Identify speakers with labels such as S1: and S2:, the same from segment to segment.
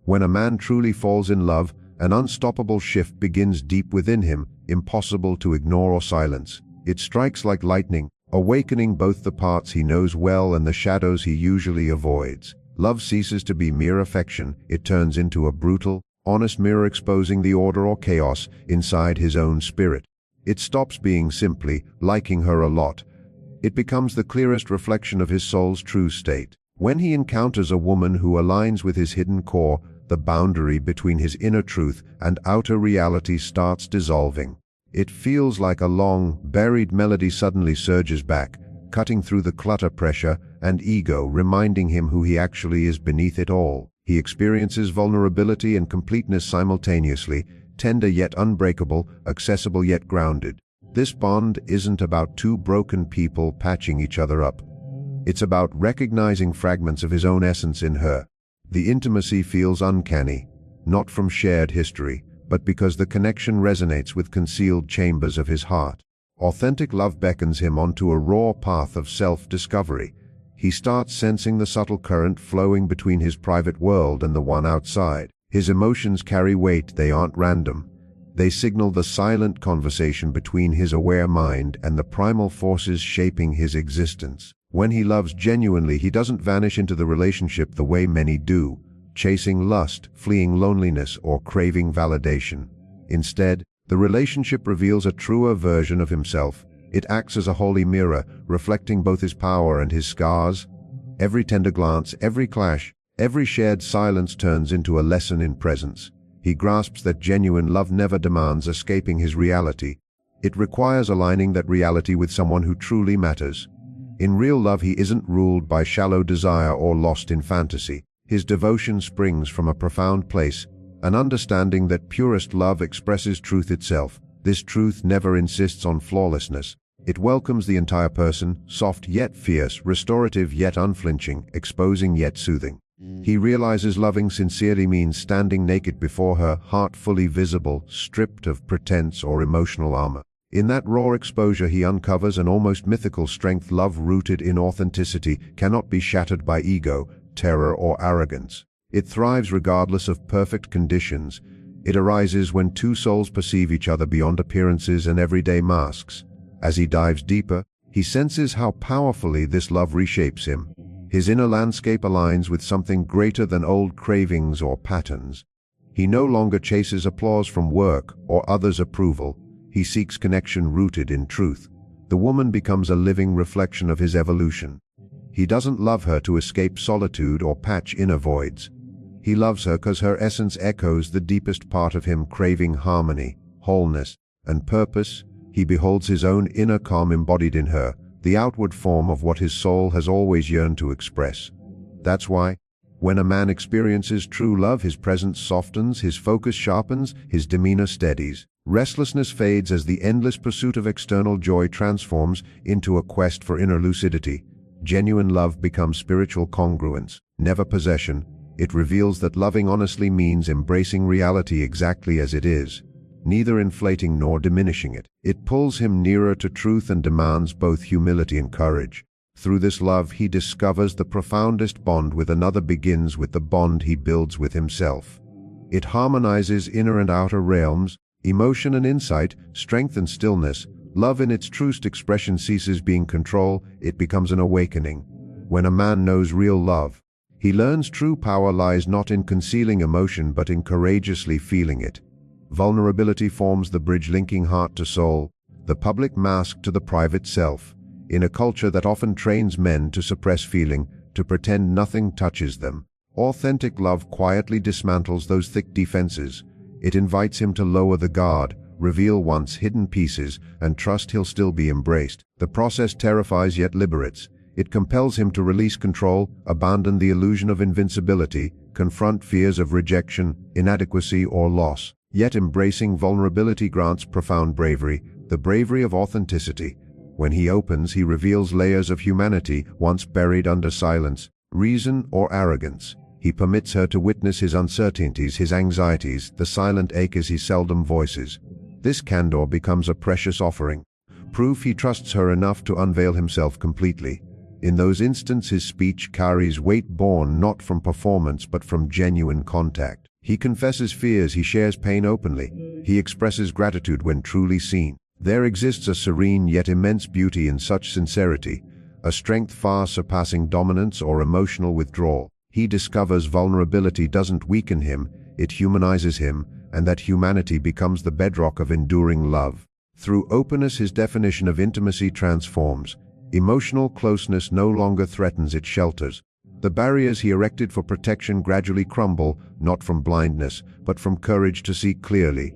S1: When a man truly falls in love, an unstoppable shift begins deep within him, impossible to ignore or silence. It strikes like lightning, awakening both the parts he knows well and the shadows he usually avoids. Love ceases to be mere affection, it turns into a brutal, honest mirror exposing the order or chaos inside his own spirit. It stops being simply liking her a lot. It becomes the clearest reflection of his soul's true state. When he encounters a woman who aligns with his hidden core, the boundary between his inner truth and outer reality starts dissolving. It feels like a long, buried melody suddenly surges back, cutting through the clutter, pressure, and ego, reminding him who he actually is beneath it all. He experiences vulnerability and completeness simultaneously, tender yet unbreakable, accessible yet grounded. This bond isn't about two broken people patching each other up. It's about recognizing fragments of his own essence in her. The intimacy feels uncanny, not from shared history, but because the connection resonates with concealed chambers of his heart. Authentic love beckons him onto a raw path of self-discovery. He starts sensing the subtle current flowing between his private world and the one outside. His emotions carry weight, they aren't random. They signal the silent conversation between his aware mind and the primal forces shaping his existence. When he loves genuinely, he doesn't vanish into the relationship the way many do, chasing lust, fleeing loneliness, or craving validation. Instead, the relationship reveals a truer version of himself. It acts as a holy mirror, reflecting both his power and his scars. Every tender glance, every clash, every shared silence turns into a lesson in presence. He grasps that genuine love never demands escaping his reality. It requires aligning that reality with someone who truly matters. In real love, he isn't ruled by shallow desire or lost in fantasy. His devotion springs from a profound place, an understanding that purest love expresses truth itself. This truth never insists on flawlessness. It welcomes the entire person, soft yet fierce, restorative yet unflinching, exposing yet soothing. He realizes loving sincerely means standing naked before her, heart fully visible, stripped of pretense or emotional armor. In that raw exposure, he uncovers an almost mythical strength. Love rooted in authenticity cannot be shattered by ego, terror, or arrogance. It thrives regardless of perfect conditions. It arises when two souls perceive each other beyond appearances and everyday masks. As he dives deeper, he senses how powerfully this love reshapes him. His inner landscape aligns with something greater than old cravings or patterns. He no longer chases applause from work or others' approval. He seeks connection rooted in truth. The woman becomes a living reflection of his evolution. He doesn't love her to escape solitude or patch inner voids. He loves her because her essence echoes the deepest part of him, craving harmony, wholeness, and purpose. He beholds his own inner calm embodied in her, the outward form of what his soul has always yearned to express. That's why, when a man experiences true love, his presence softens, his focus sharpens, his demeanor steadies. Restlessness fades as the endless pursuit of external joy transforms into a quest for inner lucidity. Genuine love becomes spiritual congruence, never possession. It reveals that loving honestly means embracing reality exactly as it is, neither inflating nor diminishing it. It pulls him nearer to truth and demands both humility and courage. Through this love, he discovers the profoundest bond with another begins with the bond he builds with himself. It harmonizes inner and outer realms, emotion and insight, strength and stillness. Love in its truest expression ceases being control, it becomes an awakening. When a man knows real love, he learns true power lies not in concealing emotion but in courageously feeling it. Vulnerability forms the bridge linking heart to soul, the public mask to the private self. In a culture that often trains men to suppress feeling, to pretend nothing touches them, authentic love quietly dismantles those thick defenses. It invites him to lower the guard, reveal once hidden pieces, and trust he'll still be embraced. The process terrifies yet liberates. It compels him to release control, abandon the illusion of invincibility, confront fears of rejection, inadequacy, or loss. Yet embracing vulnerability grants profound bravery, the bravery of authenticity. When he opens, he reveals layers of humanity once buried under silence, reason, or arrogance. He permits her to witness his uncertainties, his anxieties, the silent aches he seldom voices. This candor becomes a precious offering, proof he trusts her enough to unveil himself completely. In those instants his speech carries weight born not from performance but from genuine contact. He confesses fears, he shares pain openly, he expresses gratitude when truly seen. There exists a serene yet immense beauty in such sincerity, a strength far surpassing dominance or emotional withdrawal. He discovers vulnerability doesn't weaken him, it humanizes him, and that humanity becomes the bedrock of enduring love. Through openness his definition of intimacy transforms. Emotional closeness no longer threatens, it shelters. The barriers he erected for protection gradually crumble, not from blindness, but from courage to see clearly.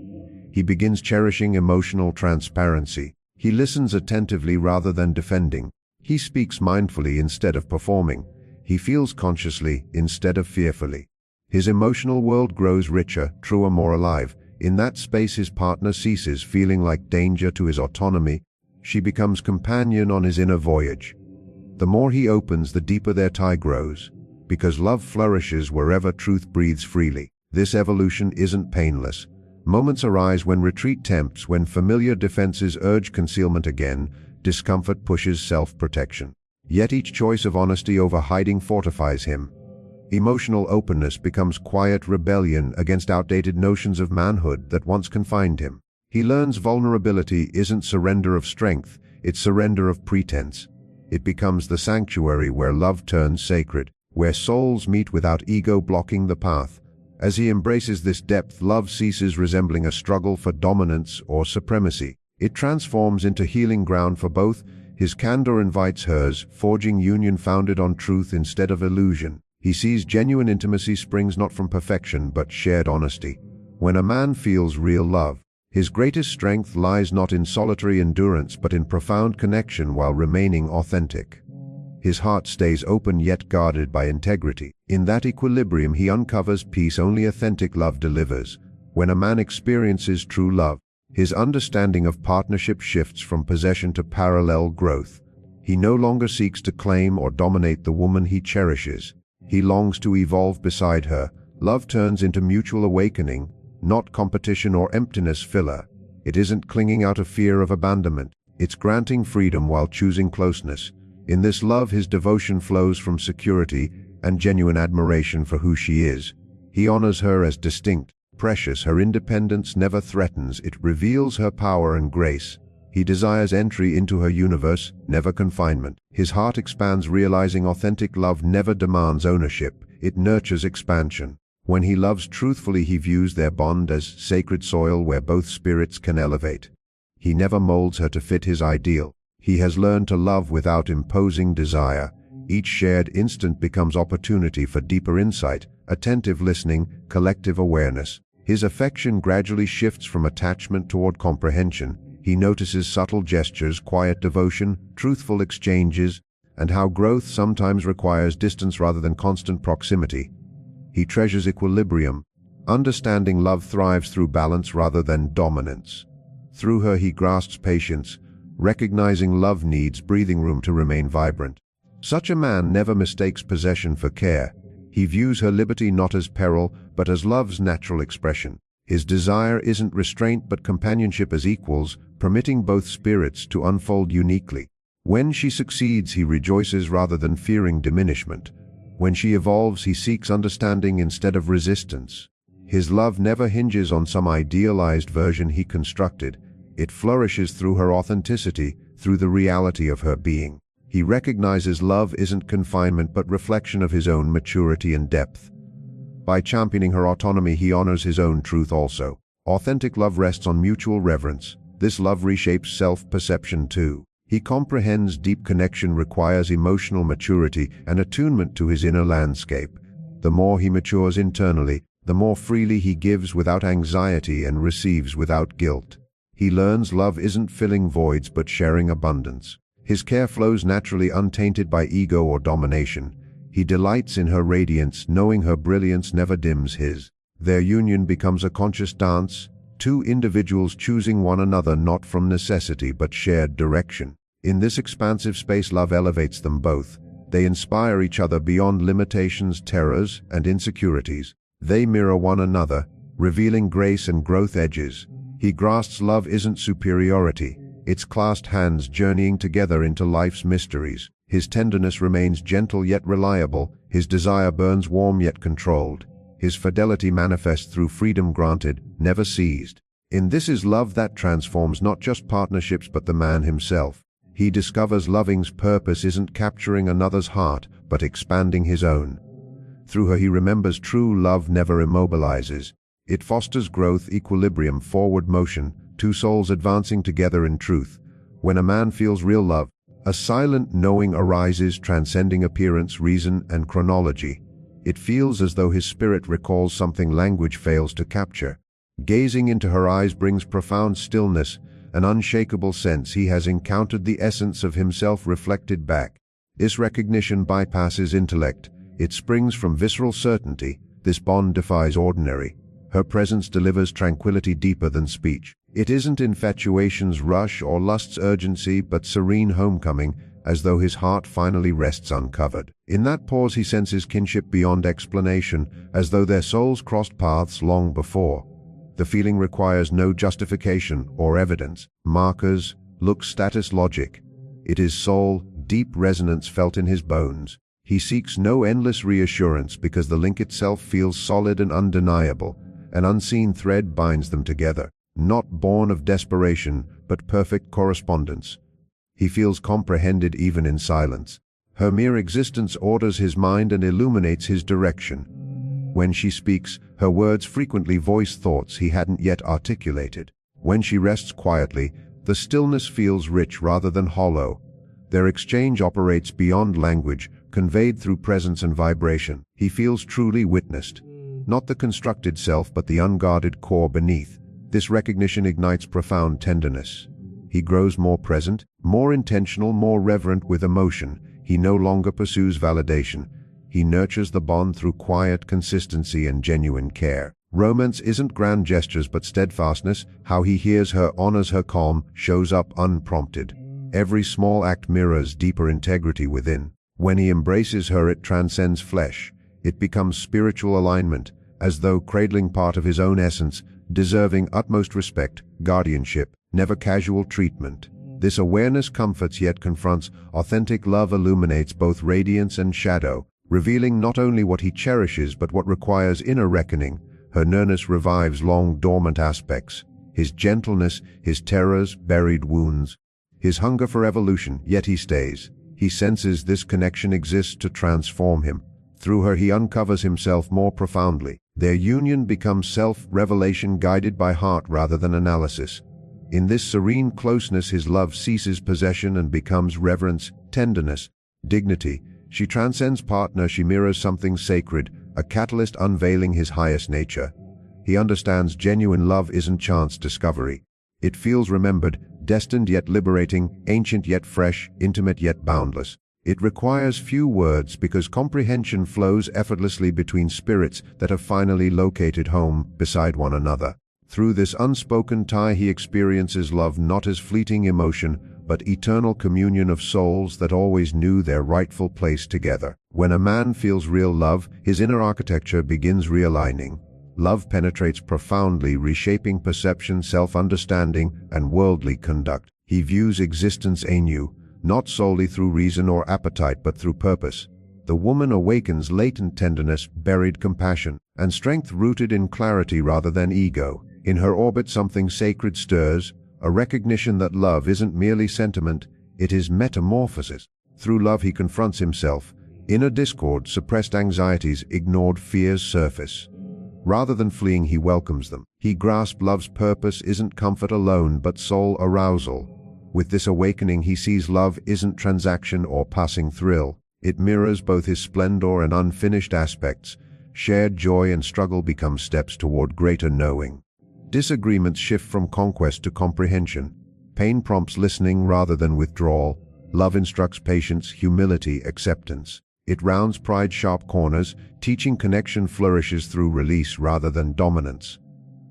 S1: He begins cherishing emotional transparency. He listens attentively rather than defending. He speaks mindfully instead of performing. He feels consciously instead of fearfully. His emotional world grows richer, truer, more alive. In that space his partner ceases feeling like danger to his autonomy. She becomes companion on his inner voyage. The more he opens, the deeper their tie grows, because love flourishes wherever truth breathes freely. This evolution isn't painless. Moments arise when retreat tempts, when familiar defenses urge concealment again, discomfort pushes self-protection. Yet each choice of honesty over hiding fortifies him. Emotional openness becomes quiet rebellion against outdated notions of manhood that once confined him. He learns vulnerability isn't surrender of strength, it's surrender of pretense. It becomes the sanctuary where love turns sacred, where souls meet without ego blocking the path. As he embraces this depth, love ceases resembling a struggle for dominance or supremacy. It transforms into healing ground for both. His candor invites hers, forging union founded on truth instead of illusion. He sees genuine intimacy springs not from perfection but shared honesty. When a man feels real love, his greatest strength lies not in solitary endurance but in profound connection while remaining authentic. His heart stays open yet guarded by integrity. In that equilibrium he uncovers peace only authentic love delivers. When a man experiences true love, his understanding of partnership shifts from possession to parallel growth. He no longer seeks to claim or dominate the woman he cherishes. He longs to evolve beside her. Love turns into mutual awakening, not competition or emptiness filler. It isn't clinging out of fear of abandonment. It's granting freedom while choosing closeness. In this love his devotion flows from security and genuine admiration for who she is. He honors her as distinct, precious. Her independence never threatens, it reveals her power and grace. He desires entry into her universe, never confinement. His heart expands, realizing authentic love never demands ownership, it nurtures expansion. When he loves truthfully, he views their bond as sacred soil where both spirits can elevate. He never molds her to fit his ideal. He has learned to love without imposing desire. Each shared instant becomes opportunity for deeper insight, attentive listening, collective awareness. His affection gradually shifts from attachment toward comprehension. He notices subtle gestures, quiet devotion, truthful exchanges, and how growth sometimes requires distance rather than constant proximity. He treasures equilibrium. Understanding love thrives through balance rather than dominance. Through her he grasps patience, recognizing love needs breathing room to remain vibrant. Such a man never mistakes possession for care. He views her liberty not as peril, but as love's natural expression. His desire isn't restraint but companionship as equals, permitting both spirits to unfold uniquely. When she succeeds, he rejoices rather than fearing diminishment. When she evolves, he seeks understanding instead of resistance. His love never hinges on some idealized version he constructed. It flourishes through her authenticity, through the reality of her being. He recognizes love isn't confinement but reflection of his own maturity and depth. By championing her autonomy, he honors his own truth also. Authentic love rests on mutual reverence. This love reshapes self-perception too. He comprehends deep connection requires emotional maturity and attunement to his inner landscape. The more he matures internally, the more freely he gives without anxiety and receives without guilt. He learns love isn't filling voids but sharing abundance. His care flows naturally, untainted by ego or domination. He delights in her radiance, knowing her brilliance never dims his. Their union becomes a conscious dance, two individuals choosing one another not from necessity but shared direction. In this expansive space, love elevates them both. They inspire each other beyond limitations, terrors, and insecurities. They mirror one another, revealing grace and growth edges. He grasps love isn't superiority. It's clasped hands journeying together into life's mysteries. His tenderness remains gentle yet reliable, his desire burns warm yet controlled. His fidelity manifests through freedom granted, never seized. In this is love that transforms not just partnerships but the man himself. He discovers loving's purpose isn't capturing another's heart, but expanding his own. Through her he remembers true love never immobilizes. It fosters growth, equilibrium, forward motion, two souls advancing together in truth. When a man feels real love, a silent knowing arises transcending appearance, reason, and chronology. It feels as though his spirit recalls something language fails to capture. Gazing into her eyes brings profound stillness, an unshakable sense he has encountered the essence of himself reflected back. This recognition bypasses intellect. It springs from visceral certainty. This bond defies ordinary. Her presence delivers tranquility deeper than speech. It isn't infatuation's rush or lust's urgency, but serene homecoming, as though his heart finally rests uncovered. In that pause he senses kinship beyond explanation, as though their souls crossed paths long before. The feeling requires no justification or evidence, markers, look, status, logic. It is soul, deep resonance felt in his bones. He seeks no endless reassurance because the link itself feels solid and undeniable. An unseen thread binds them together, not born of desperation, but perfect correspondence. He feels comprehended even in silence. Her mere existence orders his mind and illuminates his direction. When she speaks, her words frequently voice thoughts he hadn't yet articulated. When she rests quietly, the stillness feels rich rather than hollow. Their exchange operates beyond language, conveyed through presence and vibration. He feels truly witnessed. Not the constructed self, but the unguarded core beneath. This recognition ignites profound tenderness. He grows more present, more intentional, more reverent with emotion. He no longer pursues validation. He nurtures the bond through quiet consistency and genuine care. Romance isn't grand gestures but steadfastness. How he hears her, honors her calm, shows up unprompted. Every small act mirrors deeper integrity within. When he embraces her, it transcends flesh. It becomes spiritual alignment, as though cradling part of his own essence, deserving utmost respect, guardianship, never casual treatment. This awareness comforts yet confronts. Authentic love illuminates both radiance and shadow, revealing not only what he cherishes but what requires inner reckoning. Her nearness revives long dormant aspects, his gentleness, his terrors, buried wounds, his hunger for evolution, yet he stays. He senses this connection exists to transform him. Through her he uncovers himself more profoundly. Their union becomes self-revelation guided by heart rather than analysis. In this serene closeness his love ceases possession and becomes reverence, tenderness, dignity. She transcends partner, she mirrors something sacred, a catalyst unveiling his highest nature. He understands genuine love isn't chance discovery. It feels remembered, destined yet liberating, ancient yet fresh, intimate yet boundless. It requires few words because comprehension flows effortlessly between spirits that have finally located home beside one another. Through this unspoken tie he experiences love not as fleeting emotion, but eternal communion of souls that always knew their rightful place together. When a man feels real love, his inner architecture begins realigning. Love penetrates profoundly, reshaping perception, self-understanding, and worldly conduct. He views existence anew, not solely through reason or appetite but through purpose. The woman awakens latent tenderness, buried compassion, and strength rooted in clarity rather than ego. In her orbit something sacred stirs, a recognition that love isn't merely sentiment, it is metamorphosis. Through love he confronts himself. Inner discord, suppressed anxieties, ignored fears surface. Rather than fleeing he welcomes them. He grasps love's purpose isn't comfort alone but soul arousal. With this awakening he sees love isn't transaction or passing thrill. It mirrors both his splendor and unfinished aspects. Shared joy and struggle become steps toward greater knowing. Disagreements shift from conquest to comprehension. Pain prompts listening rather than withdrawal. Love instructs patience, humility, acceptance. It rounds pride's sharp corners, teaching connection flourishes through release rather than dominance.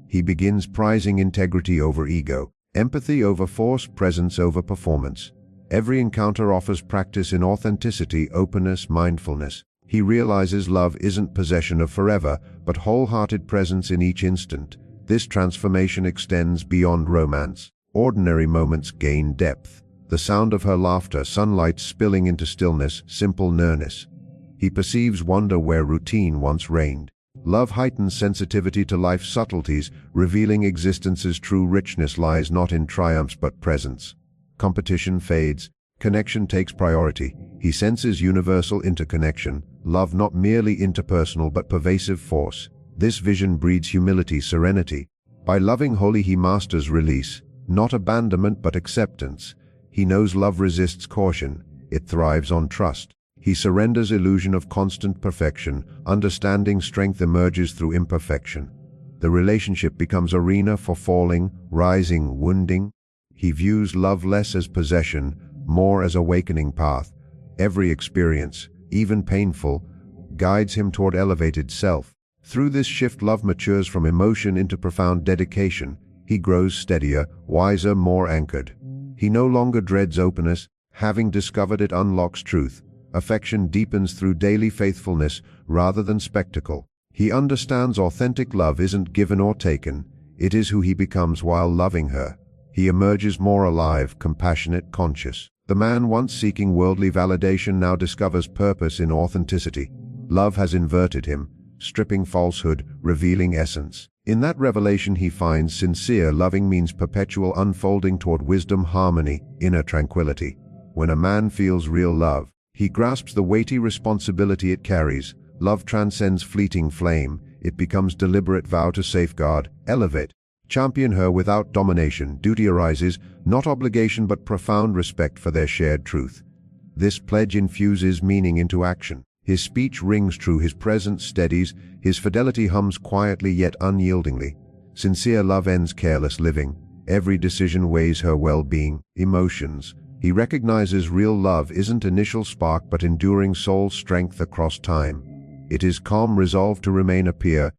S1: He begins prizing integrity over ego, empathy over force, presence over performance. Every encounter offers practice in authenticity, openness, mindfulness. He realizes love isn't possession of forever, but wholehearted presence in each instant. This transformation extends beyond romance. Ordinary moments gain depth. the sound of her laughter, sunlight spilling into stillness, simple nearness. He perceives wonder where routine once reigned. Love heightens sensitivity to life's subtleties, revealing existence's true richness lies not in triumphs but presence. Competition fades, connection takes priority. He senses universal interconnection, love not merely interpersonal but pervasive force. This vision breeds humility, serenity. By loving wholly he masters release, not abandonment but acceptance. He knows love resists caution, it thrives on trust. He surrenders illusion of constant perfection, understanding strength emerges through imperfection. The relationship becomes arena for falling, rising, wounding. He views love less as possession, more as awakening path. Every experience, even painful, guides him toward elevated self. Through this shift love matures from emotion into profound dedication. He grows steadier, wiser, more anchored. He no longer dreads openness, having discovered it unlocks truth. Affection deepens through daily faithfulness rather than spectacle. He understands authentic love isn't given or taken, it is who he becomes while loving her. He emerges more alive, compassionate, conscious. The man once seeking worldly validation now discovers purpose in authenticity. Love has inverted him, stripping falsehood, revealing essence. In that revelation he finds sincere loving means perpetual unfolding toward wisdom, harmony, inner tranquility. When a man feels real love, he grasps the weighty responsibility it carries. Love transcends fleeting flame. It becomes deliberate vow to safeguard, elevate, champion her without domination. Duty arises, not obligation but profound respect for their shared truth. This pledge infuses meaning into action. His speech rings true, his presence steadies, his fidelity hums quietly yet unyieldingly. Sincere love ends careless living. Every decision weighs her well-being, emotions. He recognizes real love isn't initial spark but enduring soul strength across time. It is calm resolve to remain a peer.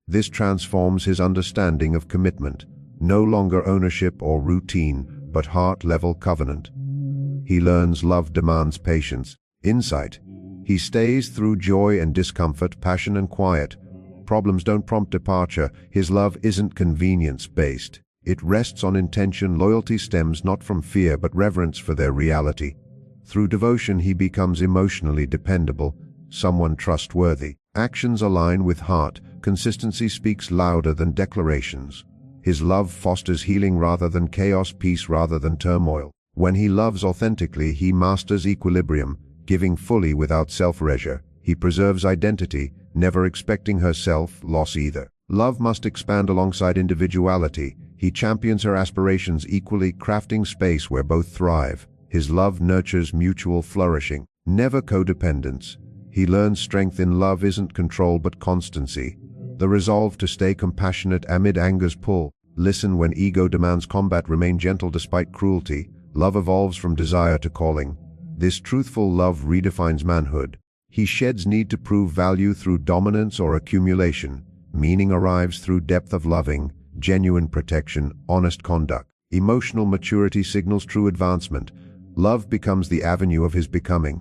S1: This transforms his understanding of commitment, no longer ownership or routine, but heart-level covenant. He learns love demands patience, insight. He stays through joy and discomfort, passion and quiet. Problems don't prompt departure. His love isn't convenience-based. It rests on intention. Loyalty stems not from fear but reverence for their reality. Through devotion he becomes emotionally dependable, someone trustworthy. Actions align with heart. Consistency speaks louder than declarations. His love fosters healing rather than chaos, peace rather than turmoil. When he loves authentically, he masters equilibrium, giving fully without self-erasure. He preserves identity, never expecting herself loss either. Love must expand alongside individuality. He champions her aspirations equally, crafting space where both thrive. His love nurtures mutual flourishing, never codependence. He learns strength in love isn't control but constancy. The resolve to stay compassionate amid anger's pull. Listen when ego demands combat, remain gentle despite cruelty. Love evolves from desire to calling. This truthful love redefines manhood. He sheds need to prove value through dominance or accumulation. Meaning arrives through depth of loving, genuine protection, honest conduct. Emotional maturity signals true advancement. Love becomes the avenue of his becoming.